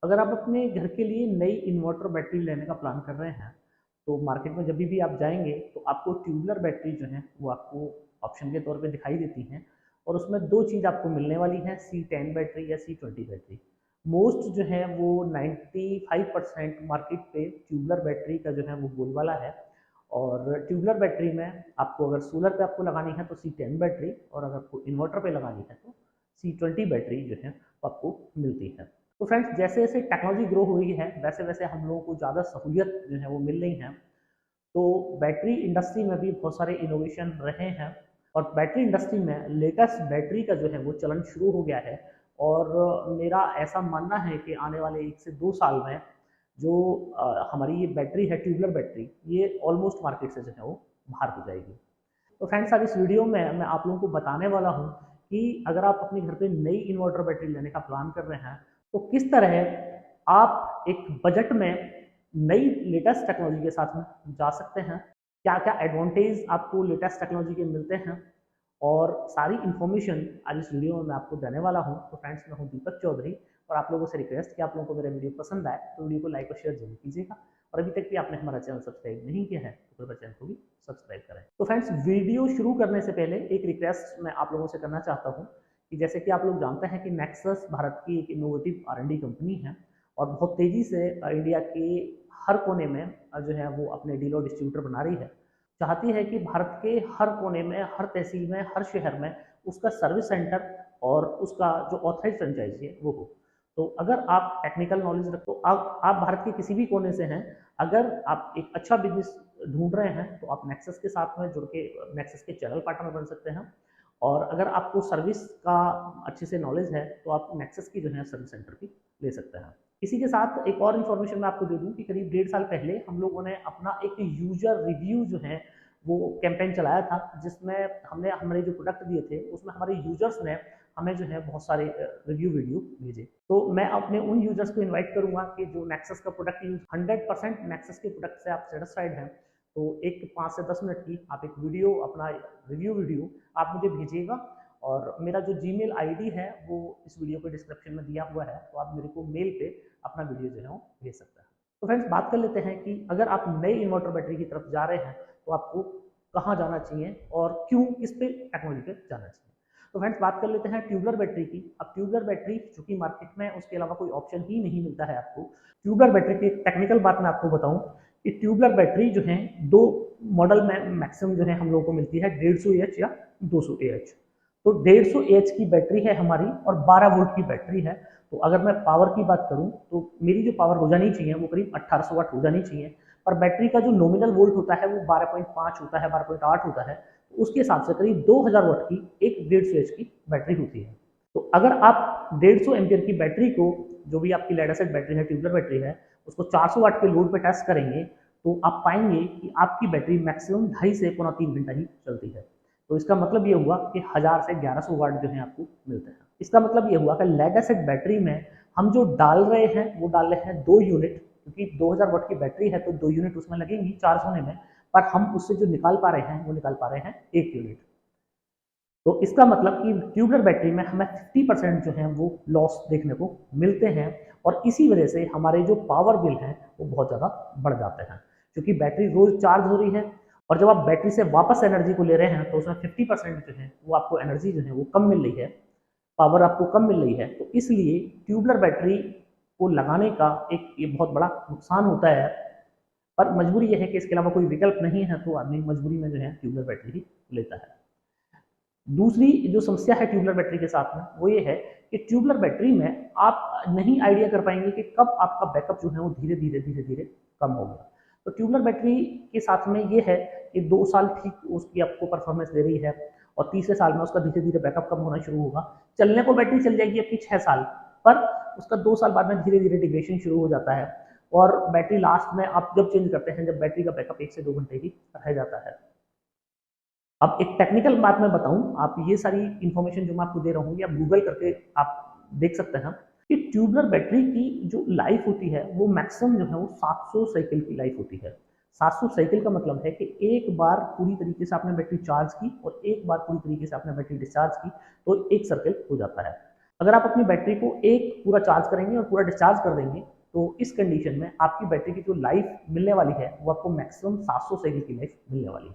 अगर आप अपने घर के लिए नई इन्वर्टर बैटरी लेने का प्लान कर रहे हैं, तो मार्केट में जब भी आप जाएंगे तो आपको ट्यूबुलर बैटरी जो है वो आपको ऑप्शन के तौर पे दिखाई देती हैं। और उसमें दो चीज़ आपको मिलने वाली है, C10 बैटरी या C20 बैटरी। मोस्ट जो है वो 95% मार्केट पे ट्यूबुलर बैटरी का जो है वो बोलबाला है। और ट्यूबुलर बैटरी में आपको अगर सोलर पे आपको लगानी है तो C10 बैटरी, और अगर आपको इन्वर्टर पे लगानी है तो C20 बैटरी जो है वो आपको मिलती है। तो फ्रेंड्स, जैसे जैसे टेक्नोलॉजी ग्रो हो रही है वैसे वैसे हम लोगों को ज़्यादा सहूलियत जो है वो मिल रही है। तो बैटरी इंडस्ट्री में भी बहुत सारे इनोवेशन रहे हैं, और बैटरी इंडस्ट्री में लेटेस्ट बैटरी का जो है वो चलन शुरू हो गया है। और मेरा ऐसा मानना है कि आने वाले 1 से 2 साल में जो हमारी ये बैटरी है ट्यूबुलर बैटरी, ये ऑलमोस्ट मार्केट से जो है वो बाहर हो जाएगी। तो फ्रेंड्स, आज इस वीडियो में मैं आप लोगों को बताने वाला हूँ कि अगर आप अपने घर पे नई इन्वर्टर बैटरी लेने का प्लान कर रहे हैं तो किस तरह आप एक बजट में नई लेटेस्ट टेक्नोलॉजी के साथ में जा सकते हैं, क्या क्या एडवांटेज आपको लेटेस्ट टेक्नोलॉजी के मिलते हैं, और सारी इन्फॉर्मेशन आज इस वीडियो में मैं आपको देने वाला हूं। तो फ्रेंड्स, मैं हूं दीपक चौधरी, और आप लोगों से रिक्वेस्ट कि आप लोगों को मेरा वीडियो पसंद आए तो वीडियो को लाइक और शेयर जरूर कीजिएगा। और अभी तक भी आपने हमारा चैनल सब्सक्राइब नहीं किया है तो कृपया चैनल को भी सब्सक्राइब करें। तो फ्रेंड्स, वीडियो शुरू करने से पहले एक रिक्वेस्ट मैं आप लोगों से करना चाहता हूँ कि जैसे कि आप लोग जानते हैं कि नेक्सस भारत की एक इनोवेटिव R&D कंपनी है, और बहुत तेज़ी से इंडिया के हर कोने में जो है वो अपने डीलर डिस्ट्रीब्यूटर बना रही है। चाहती है कि भारत के हर कोने में, हर तहसील में, हर शहर में उसका सर्विस सेंटर और उसका जो ऑथराइज फ्रेंचाइजी है वो हो। तो अगर आप टेक्निकल नॉलेज रखो, आप भारत के किसी भी कोने से हैं, अगर आप एक अच्छा बिजनेस ढूंढ रहे हैं तो आप नेक्सस के साथ में जुड़ के नेक्सस के चैनल पार्टनर बन सकते हैं। और अगर आपको सर्विस का अच्छे से नॉलेज है तो आप नेक्सस की जो है सर्विस सेंटर भी ले सकते हैं। इसी के साथ एक और इन्फॉर्मेशन मैं आपको दे दूं कि करीब 1.5 साल पहले हम लोगों ने अपना एक यूजर रिव्यू जो है वो कैंपेन चलाया था, जिसमें हमने हमारे जो प्रोडक्ट दिए थे उसमें हमारे यूजर्स ने हमें जो है बहुत सारे रिव्यू वीडियो भेजे। तो मैं अपने उन यूजर्स को इनवाइट करूंगा कि जो नेक्सस का प्रोडक्ट यूज 100% नेक्सस के प्रोडक्ट से आप सेटिस्फाइड हैं, तो एक 5 से 10 मिनट की आप एक वीडियो, अपना रिव्यू वीडियो आप मुझे भेजिएगा। और मेरा जो जीमेल आईडी है वो इस वीडियो के डिस्क्रिप्शन में दिया हुआ है, तो आप मेरे को मेल पे अपना वीडियो जो है वो भेज सकते हैं। तो फ्रेंड्स, बात कर लेते हैं कि अगर आप नई इन्वर्टर बैटरी की तरफ जा रहे हैं तो आपको कहाँ जाना चाहिए और क्यों, किस पे टेक्नोलॉजी पे जाना चाहिए। तो फ्रेंड्स, बात कर लेते हैं ट्यूबुलर बैटरी की। अब ट्यूबुलर बैटरी चूंकि मार्केट में उसके अलावा कोई ऑप्शन ही नहीं मिलता है आपको। ट्यूबुलर बैटरी की एक टेक्निकल बात मैं आपको बताऊं कि ट्यूबुलर बैटरी जो है दो मॉडल में मैक्सिमम जो है हम लोगों को मिलती है, 150 AH या 200 AH। तो 150 AH की बैटरी है हमारी और 12 वोल्ट की बैटरी है। तो अगर मैं पावर की बात करूं तो मेरी जो पावर हो जानी चाहिए वो करीब 1800 वाट हो जानी चाहिए। पर बैटरी का जो नॉमिनल वोल्ट होता है वो 12.5 होता है, 12.8 होता है। तो उसके हिसाब से करीब 2000 वाट की एक 150 AH की बैटरी होती है। तो अगर आप 150 एम्पियर की बैटरी को, जो भी आपकी लेड एसिड बैटरी है, ट्यूबुलर बैटरी है, उसको 400 वाट के लोड पे टेस्ट करेंगे तो आप पाएंगे कि आपकी बैटरी मैक्सिमम 2.5 से 3 घंटा ही चलती है। तो इसका मतलब ये हुआ कि 1000 से 1100 वाट जो है आपको मिलते हैं। इसका मतलब ये हुआ कि लेड एसिड बैटरी में हम जो डाल रहे हैं वो डाल रहे हैं 2 यूनिट, क्योंकि 2000 वाट की बैटरी है तो 2 यूनिट उसमें लगेंगी चार्ज होने में। पर हम उससे जो निकाल पा रहे हैं वो निकाल पा रहे हैं 1 यूनिट। तो इसका मतलब कि ट्यूबुलर बैटरी में हमें 50% जो है वो लॉस देखने को मिलते हैं। और इसी वजह से हमारे जो पावर बिल हैं वो बहुत ज़्यादा बढ़ जाते हैं, क्योंकि बैटरी रोज चार्ज हो रही है। और जब आप बैटरी से वापस एनर्जी को ले रहे हैं तो उसमें 50% जो है वो आपको एनर्जी जो है वो कम मिल रही है, पावर आपको कम मिल रही है। तो इसलिए ट्यूबुलर बैटरी को लगाने का एक ये बहुत बड़ा नुकसान होता है। पर मजबूरी यह है कि इसके अलावा कोई विकल्प नहीं है, तो आदमी मजबूरी में जो है ट्यूबुलर बैटरी ही लेता है। दूसरी जो समस्या है ट्यूबुलर बैटरी के साथ में वो ये है कि ट्यूबुलर बैटरी में आप नहीं आइडिया कर पाएंगे कि कब आपका बैकअप जो है वो धीरे धीरे धीरे धीरे कम हो गया। तो ट्यूबुलर बैटरी के साथ में ये है कि 2 साल ठीक उसकी आपको परफॉर्मेंस दे रही है, और तीसरे साल में उसका धीरे धीरे बैकअप कम होना शुरू होगा। चलने को बैटरी चल जाएगी आपकी 6 साल, पर उसका 2 साल बाद में धीरे धीरे डिग्रेडेशन शुरू हो जाता है। और बैटरी लास्ट में आप जब चेंज करते हैं, जब बैटरी का बैकअप 1 से 2 घंटे ही रह जाता है। अब एक टेक्निकल बात मैं बताऊं, आप ये सारी इन्फॉर्मेशन जो मैं आपको दे रहा हूँ, ये आप गूगल करके आप देख सकते हैं कि ट्यूबुलर बैटरी की जो लाइफ होती है वो मैक्सिमम जो है वो 700 साइकिल की लाइफ होती है। 700 साइकिल का मतलब है कि एक बार पूरी तरीके से आपने बैटरी चार्ज की और एक बार पूरी तरीके से आपने बैटरी डिस्चार्ज की तो एक सर्किल हो जाता है। अगर आप अपनी बैटरी को एक पूरा चार्ज करेंगे और पूरा डिस्चार्ज कर देंगे, तो इस कंडीशन में आपकी बैटरी की जो लाइफ मिलने वाली है वो आपको मैक्सिमम 700 साइकिल की लाइफ मिलने वाली है।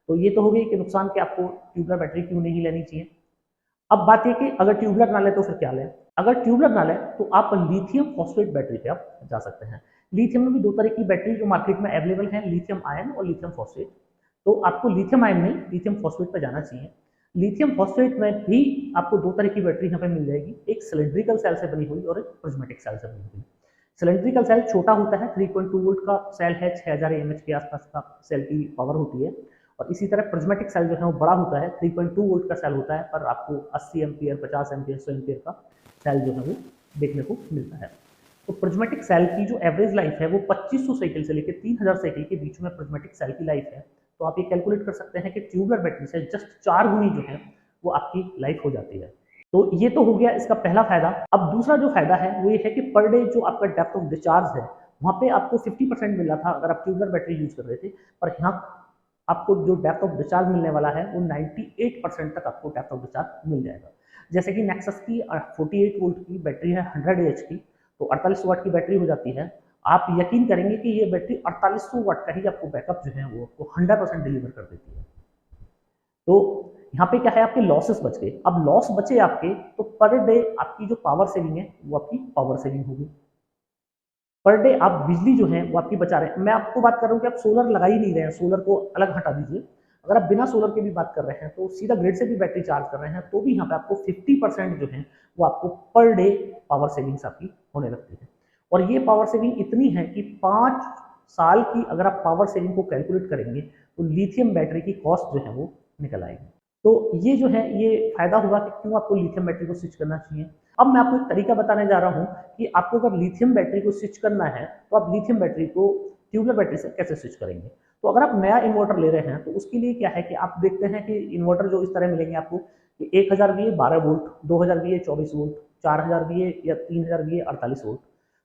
तो ये तो हो गई कि नुकसान कि आपको ट्यूबलर बैटरी क्यों नहीं लेनी चाहिए। अब बात ये कि अगर ट्यूबलर ना ले तो फिर क्या लें। अगर ट्यूबलर ना ले तो आप लिथियम फॉस्फेट बैटरी पे आप जा सकते हैं। लिथियम में भी दो तरह की बैटरी जो मार्केट में अवेलेबल है, लिथियम आयन और लिथियम फॉस्फेट। तो आपको लिथियम आयन नहीं, लिथियम फॉस्फेट पर जाना चाहिए। लिथियम फॉस्फेट में भी आपको दो तरह की बैटरी यहाँ पे मिल जाएगी, एक सिलेंड्रिकल सेल से बनी हुई और एक प्रिज्मेटिक सेल से बनी हुई। सिलेंड्रिकल सेल छोटा होता है, 3.2 वोल्ट का सेल है, 6000 एमएच के आसपास का सेल की पावर होती है। और इसी तरह प्रिज्मेटिक सेल जो है वो बड़ा होता है, 3.2 वोल्ट का सेल होता है, पर आपको 80 एम्पियर, 50 एम्पियर, 100 एम्पियर का सेल जो है वो देखने को मिलता है। तो प्रिज्मेटिक सेल की जो एवरेज लाइफ है वो 2500 साइकिल से लेकर 3000 साइकिल के बीच में प्रिज्मेटिक सेल की लाइफ है। तो आप ये कैलकुलेट कर सकते हैं कि ट्यूबलर बैटरी से जस्ट 4 गुनी जो है वो आपकी लाइफ हो जाती है। तो ये तो हो गया इसका पहला फायदा। अब दूसरा जो फायदा है वो ये है कि पर डे जो आपका डेप्थ ऑफ डिस्चार्ज है वहाँ पे आपको 50% मिल रहा था अगर आप ट्यूबलर बैटरी यूज कर रहे थे, पर यहाँ आपको जो डेप्थ ऑफ डिस्चार्ज मिलने वाला है वो 98% तक आपको डेप्थ ऑफ डिस्चार्ज मिल जाएगा। जैसे कि नेक्सस की 48 वोल्ट की बैटरी है 100 एच की, तो 48 वाट की बैटरी हो जाती है। आप यकीन करेंगे कि ये बैटरी 4800 वाट का ही आपको बैकअप जो है वो आपको 100% डिलीवर कर देती है। तो यहाँ पे क्या है, आपके लॉसेस बच गए। अब लॉस बचे आपके, तो पर डे आपकी जो पावर सेविंग है वो आपकी पावर सेविंग होगी। पर डे आप बिजली जो है वो आपकी बचा रहे हैं। मैं आपको बात कर रहा हूँ कि आप सोलर लगा ही नहीं रहे हैं, सोलर को अलग हटा दीजिए। अगर आप बिना सोलर के भी बात कर रहे हैं तो सीधा ग्रिड से भी बैटरी चार्ज कर रहे हैं तो भी यहाँ पे आपको 50% जो है वो आपको पर डे पावर सेविंग्स आपकी होने लगती है। और ये पावर सेविंग इतनी है कि 5 साल की अगर आप पावर सेविंग को कैलकुलेट करेंगे तो लिथियम बैटरी की कॉस्ट जो है वो निकल आएगी। तो ये जो है ये फायदा होगा कि क्यों आपको लिथियम बैटरी को स्विच करना चाहिए। अब मैं आपको एक तरीका बताने जा रहा हूँ कि आपको अगर लिथियम बैटरी को स्विच करना है तो आप लिथियम बैटरी को ट्यूबलर बैटरी से कैसे स्विच करेंगे। तो अगर आप नया इन्वर्टर ले रहे हैं तो उसके लिए क्या है कि आप देखते हैं कि इन्वर्टर जो इस तरह मिलेंगे आपको कि 1000 V 12 volt, 2000 V 24 volt, 4000 V या 3000 वी 48 वोल्ट।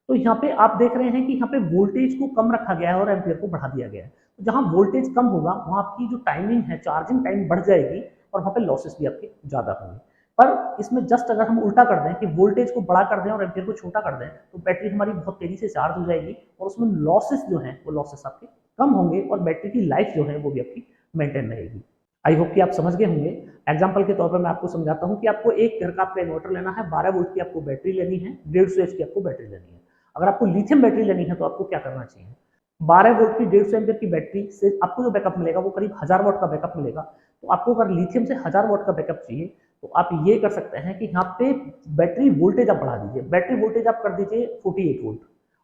तो यहाँ पे आप देख रहे हैं कि यहाँ पे वोल्टेज को कम रखा गया है और एम्पियर को बढ़ा दिया गया है। तो जहाँ वोल्टेज कम होगा वहाँ आपकी जो टाइमिंग है, चार्जिंग टाइम बढ़ जाएगी और वहाँ पे लॉसेस भी आपके ज़्यादा होंगे। पर इसमें जस्ट अगर हम उल्टा कर दें कि वोल्टेज को बड़ा कर दें और एम्पियर को छोटा कर दें तो बैटरी हमारी बहुत तेजी से चार्ज हो जाएगी और उसमें लॉसेस जो हैं वो लॉसेस आपके कम होंगे और बैटरी की लाइफ जो है वो भी आपकी मेंटेन रहेगी। आई होप कि आप समझ गए होंगे। एग्जाम्पल के तौर पर मैं आपको समझाता हूँ कि आपको एक घर का आपका इन्वर्टर लेना है, 12 वोल्ट की आपको बैटरी लेनी है, 150 एच की आपको बैटरी लेनी है। अगर आपको लिथियम बैटरी लेनी है तो आपको क्या करना चाहिए, 12 वोल्ट की 150 एम्पियर की बैटरी से आपको जो बैकअप मिलेगा वो करीब 1000 वाट का बैकअप मिलेगा। तो आपको अगर लिथियम से 1000 वाट का बैकअप चाहिए तो आप ये कर सकते हैं कि यहाँ पे बैटरी वोल्टेज आप बढ़ा दीजिए। बैटरी वोल्टेज आप कर दीजिए 48 वोल्ट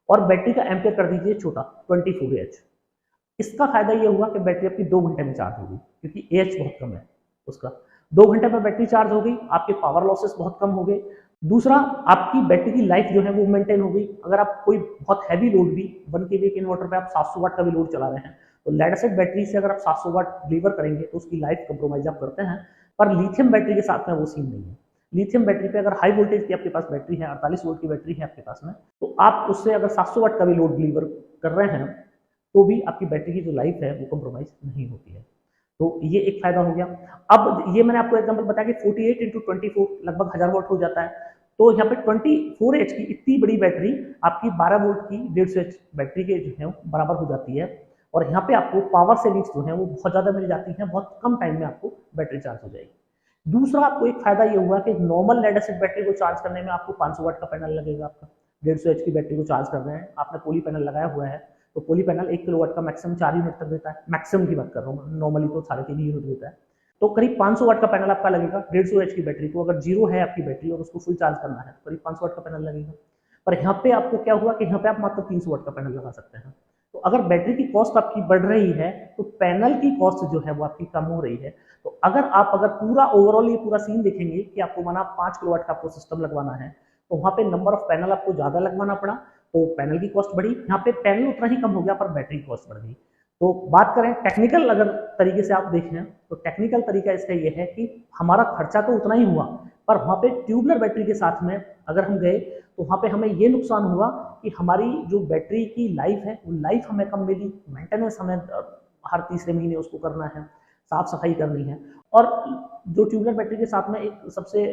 और बैटरी का एम्पियर कर दीजिए छोटा 24 एच। इसका फायदा ये हुआ कि बैटरी आपकी 2 घंटे में चार्ज होगी क्योंकि एच बहुत कम है उसका। 2 घंटे में बैटरी चार्ज हो गई, आपके पावर लॉसेस बहुत कम हो गए। दूसरा, आपकी बैटरी की लाइफ जो है वो मेंटेन हो गई। अगर आप कोई बहुत हैवी लोड भी 1 केवी के इन्वर्टर पे आप 700 वाट का भी लोड चला रहे हैं तो लेड एसिड बैटरी से अगर आप 700 वाट डिलीवर करेंगे तो उसकी लाइफ कंप्रोमाइज आप करते हैं। पर लिथियम बैटरी के साथ में वो सीन नहीं है। लिथियम बैटरी पे अगर हाई वोल्टेज की आपके पास बैटरी है, 48 वोल्ट की बैटरी है आपके पास में, तो आप उससे अगर 700 वाट का भी लोड डिलीवर कर रहे हैं तो भी आपकी बैटरी की जो लाइफ है वो कंप्रोमाइज नहीं होती है। तो ये एक फायदा हो गया। अब ये मैंने आपको एग्जांपल बताया कि 48 इंटू 24 लगभग 1000 वाट हो जाता है। तो यहाँ पे 24 एच की इतनी बड़ी बैटरी आपकी 12 वोल्ट की 150 एच बैटरी के जो है बराबर हो जाती है। और यहाँ पे आपको पावर सेविंग्स जो है वो बहुत ज़्यादा मिल जाती है, बहुत कम टाइम में आपको बैटरी चार्ज हो जाएगी। दूसरा, आपको एक फायदा ये हुआ कि नॉर्मल लेड एसिड बैटरी को चार्ज करने में आपको 500 वाट का पैनल लगेगा। आपका 150 एच की बैटरी को चार्ज कर रहे हैं, आपने पोली पैनल लगाया हुआ है तो पोली पैनल 1 किलोवाट का मैक्सिमम 4 यूनिट तक देता है। मैक्सिमम की बात कर रहा हूँ, नॉर्मली तो 3.5 यूनिट देता है। तो करीब 500 वाट का पैनल आपका लगेगा 150 एच की बैटरी को। अगर जीरो है आपकी बैटरी और उसको फुल चार्ज करना है तो करीब 500 वाट का पैनल लगेगा। पर यहाँ पे आपको क्या हुआ कि यहाँ पे आप मात्र 300 वाट का पैनल लगा सकते हैं। तो अगर बैटरी की कॉस्ट आपकी बढ़ रही है तो पैनल की कॉस्ट जो है वो आपकी कम हो रही है। तो अगर पूरा ओवरऑल ये पूरा सीन देखेंगे कि आपको माना 5 किलोवाट का आपको सिस्टम लगवाना है तो वहाँ पे नंबर ऑफ पैनल आपको ज़्यादा लगवाना पड़ा तो पैनल की कॉस्ट बढ़ी। यहाँ पे पैनल उतना ही कम हो गया पर बैटरी कॉस्ट बढ़ गई। तो बात करें टेक्निकल अगर तरीके से आप देखें तो टेक्निकल तरीका इसका ये है कि हमारा खर्चा तो उतना ही हुआ पर वहाँ पे ट्यूबलर बैटरी के साथ में अगर हम गए तो वहाँ पे हमें ये नुकसान हुआ कि हमारी जो बैटरी की लाइफ है वो लाइफ हमें कम मिली। मेंटेनेंस हमें हर तीसरे महीने उसको करना है। साफ सफाई करनी है। और जो ट्यूबलर बैटरी के साथ में एक सबसे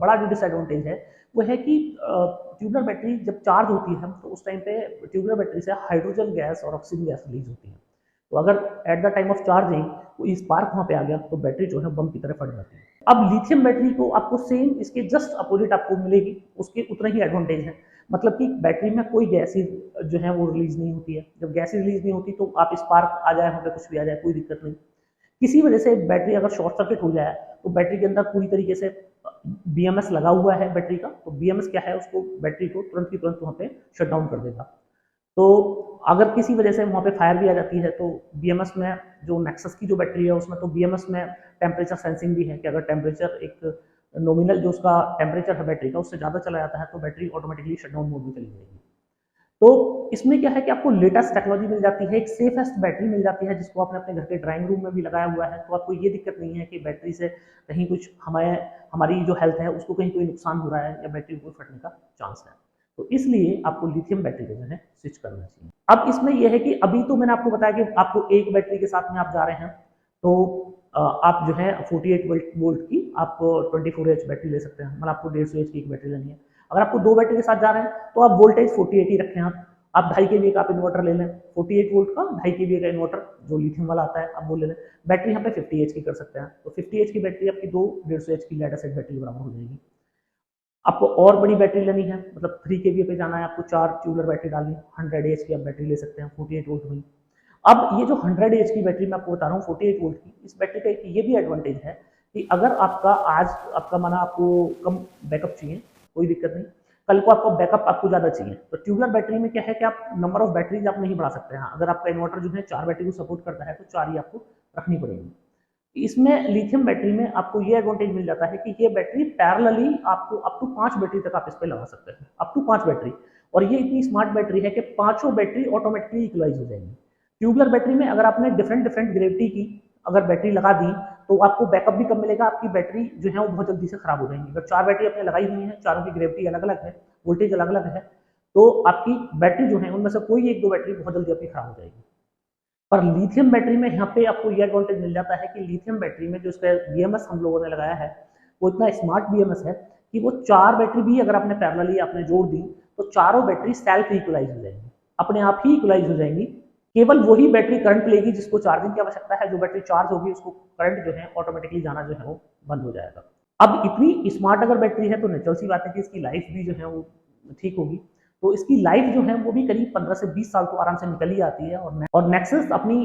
बड़ा जो डिसएडवांटेज है वो है कि ट्यूबलर बैटरी जब चार्ज होती है तो उस टाइम पे ट्यूबलर बैटरी से हाइड्रोजन गैस और ऑक्सीजन गैस रिलीज होती है। तो अगर at the time of charging कोई स्पार्क वहाँ पे आ गया तो बैटरी जो है बम की तरह फट जाती है। अब लिथियम बैटरी को आपको सेम इसके जस्ट अपोजिट आपको मिलेगी, उसके उतना ही एडवांटेज है। मतलब कि बैटरी में कोई गैसेज जो है वो रिलीज नहीं होती है। जब गैसेज रिलीज नहीं होती तो आप स्पार्क आ जाए, वहाँ पे कुछ भी आ जाए, कोई दिक्कत नहीं। किसी वजह से बैटरी अगर शॉर्ट सर्किट हो जाए तो बैटरी के अंदर पूरी तरीके से बीएमएस लगा हुआ है बैटरी का, तो बीएमएस क्या है, उसको बैटरी को तुरंत की तुरंत वहाँ पे शट डाउन कर देगा। तो अगर किसी वजह से वहाँ पे फायर भी आ जाती है तो बीएमएस में जो नेक्सस की जो बैटरी है उसमें तो बीएमएस में टेम्परेचर सेंसिंग भी है कि अगर टेम्परेचर एक नॉमिनल जो उसका टेम्परेचर है बैटरी का उससे ज़्यादा चला जाता है तो बैटरी ऑटोमेटिकली शटडाउन मोड में चली जाएगी। तो इसमें क्या है कि आपको लेटेस्ट टेक्नोलॉजी मिल जाती है, एक सेफेस्ट बैटरी मिल जाती है जिसको आपने अपने घर के ड्राइंग रूम में भी लगाया हुआ है, तो आपको ये दिक्कत नहीं है कि बैटरी से कहीं कुछ हमारी जो हेल्थ है उसको कहीं कोई नुकसान हो रहा है या बैटरी को फटने का चांस है। तो इसलिए आपको लिथियम बैटरी को जो है स्विच करना चाहिए। अब इसमें यह है कि अभी तो मैंने आपको बताया कि आपको एक बैटरी के साथ में आप जा रहे हैं तो आप जो है 48 वोल्ट की आप 24H बैटरी ले सकते हैं, मतलब आपको 150H की एक बैटरी लेनी है। अगर आपको दो बैटरी के साथ जा रहे हैं तो आप वोल्टेज 48 ही रखें। आप 2.5 kVA का आप इन्वर्टर ले लें, 48 वोल्ट का 2.5 kVA का इन्वर्टर जो लिथियम वाला आता है आप वो ले लें। बैटरी यहाँ पे 50H की कर सकते हैं, तो 50H की बैटरी आपकी दो 150H की लेड एसिड बैटरी बराबर हो जाएगी। आपको और बड़ी बैटरी लेनी है, मतलब 3 kVA पे जाना है, आपको 4 ट्यूबलर बैटरी डालनी है, 100H की आप बैटरी ले सकते हैं 48 वोल्ट में। अब ये जो 100H की बैटरी मैं आपको बता रहा हूँ 48 वोल्ट की, इस बैटरी का एक ये भी एडवांटेज है कि अगर आपका आज आपका माना आपको कम बैकअप चाहिए, कोई दिक्कत नहीं, कल को आपको बैकअप आपको ज़्यादा चाहिए, तो ट्यूबलर बैटरी में क्या है कि आप नंबर ऑफ बैटरीज आप नहीं बढ़ा सकते हैं। अगर आपका इन्वर्टर जो है 4 बैटरी को सपोर्ट करता है तो 4 ही आपको रखनी पड़ेगी। इसमें लिथियम बैटरी में आपको ये एडवांटेज मिल जाता है कि ये बैटरी पैरेलली आपको अप टू 5 बैटरी तक आप इस पे लगा सकते हैं, अप टू 5 बैटरी। और ये इतनी स्मार्ट बैटरी है कि पांचों बैटरी ऑटोमेटिकली इक्वलाइज हो जाएंगी। ट्यूबलर बैटरी में अगर आपने डिफरेंट डिफरेंट ग्रेविटी की अगर बैटरी लगा दी तो आपको बैकअप भी कम मिलेगा, आपकी बैटरी जो है वो बहुत जल्दी से खराब हो जाएंगी। अगर 4 बैटरी आपने लगाई हुई है, चारों की ग्रेविटी अलग अलग है, वोल्टेज अलग अलग है, तो आपकी बैटरी जो है उनमें से कोई एक दो बैटरी बहुत जल्दी आपकी खराब हो जाएगी। पर लिथियम बैटरी में यहाँ पे आपको ये एडवांटेज मिल जाता है कि लिथियम बैटरी में जो इसका बीएमएस हम लोगों ने लगाया है वो इतना स्मार्ट बीएमएस है कि वो 4 बैटरी भी अगर आपने पैरेलली आपने जोड़ दी तो चारों बैटरी सेल्फ इक्वलाइज हो जाएंगी, अपने आप ही इक्वलाइज हो जाएंगी। केवल वही बैटरी करंट लेगी जिसको चार्जिंग की आवश्यकता है, जो बैटरी चार्ज होगी उसको करंट जो है ऑटोमेटिकली जाना जो है वो बंद हो जाएगा। अब इतनी स्मार्ट अगर बैटरी है तो नेचुरल सी बात है कि इसकी लाइफ भी जो है वो ठीक होगी। तो इसकी लाइफ जो है वो भी करीब 15 से 20 साल तो आराम से निकल ही आती है। और नेक्सस अपनी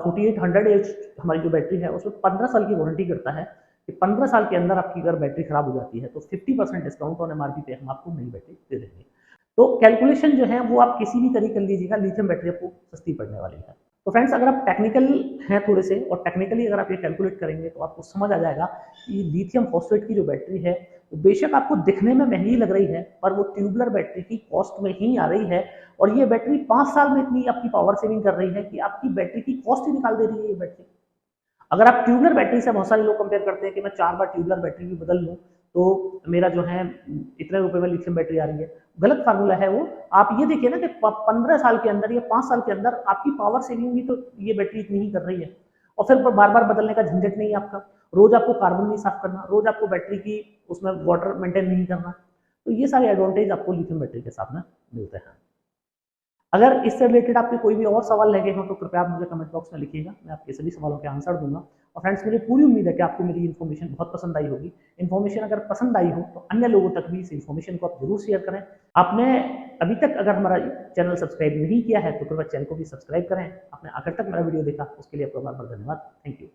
4800H हमारी जो बैटरी है उसमें 15 साल की वारंटी करता है कि 15 साल के अंदर आपकी अगर बैटरी खराब हो जाती है तो 50% डिस्काउंट ऑन एमआरपी पे हम आपको नई बैटरी दे देंगे। तो कैलकुलेशन जो है वो आप किसी भी तरीके कर लीजिएगा, लिथियम बैटरी आपको सस्ती पड़ने वाली है। तो फ्रेंड्स अगर आप टेक्निकल हैं थोड़े से और टेक्निकली अगर आप ये कैलकुलेट करेंगे तो आपको समझ आ जाएगा कि लिथियम फॉस्फेट की जो बैटरी है बेशक आपको दिखने में महंगी लग रही है पर वो ट्यूबलर बैटरी की कॉस्ट में ही आ रही है। और ये बैटरी 5 साल में इतनी आपकी पावर सेविंग कर रही है कि आपकी बैटरी की कॉस्ट ही निकाल दे रही है ये बैटरी। अगर आप ट्यूबलर बैटरी से बहुत सारे लोग कंपेयर करते हैं कि मैं 4 बार ट्यूबलर बैटरी भी बदल लूँ तो मेरा जो है इतने रुपए में लिथियम बैटरी आ रही है, गलत फार्मूला है वो। आप ये देखिए ना कि 15 साल के अंदर या 5 साल के अंदर आपकी पावर सेविंग भी तो ये बैटरी इतनी ही कर रही है। और फिर बार बार बदलने का झंझट नहीं है आपका, रोज आपको कार्बन नहीं साफ करना, रोज आपको बैटरी की उसमें वाटर मेंटेन नहीं करना। तो ये सारे एडवांटेज आपको लिथियम बैटरी के साथ में मिलते हैं। अगर इससे रिलेटेड आपके कोई भी और सवाल लगे हो तो कृपया आप मुझे कमेंट बॉक्स में लिखिएगा, मैं आपके सभी सवालों के आंसर दूंगा। और फ्रेंड्स मुझे पूरी उम्मीद है कि आपको मेरी इन्फॉर्मेशन बहुत पसंद आई होगी। इन्फॉर्मेशन अगर पसंद आई हो तो अन्य लोगों तक भी इस इन्फॉर्मेशन को आप जरूर शेयर करें। आपने अभी तक अगर हमारा चैनल सब्सक्राइब नहीं किया है तो कृपया चैनल को भी सब्सक्राइब करें। आपने आखिर तक मेरा वीडियो देखा उसके लिए आपका बहुत बहुत धन्यवाद। Thank you.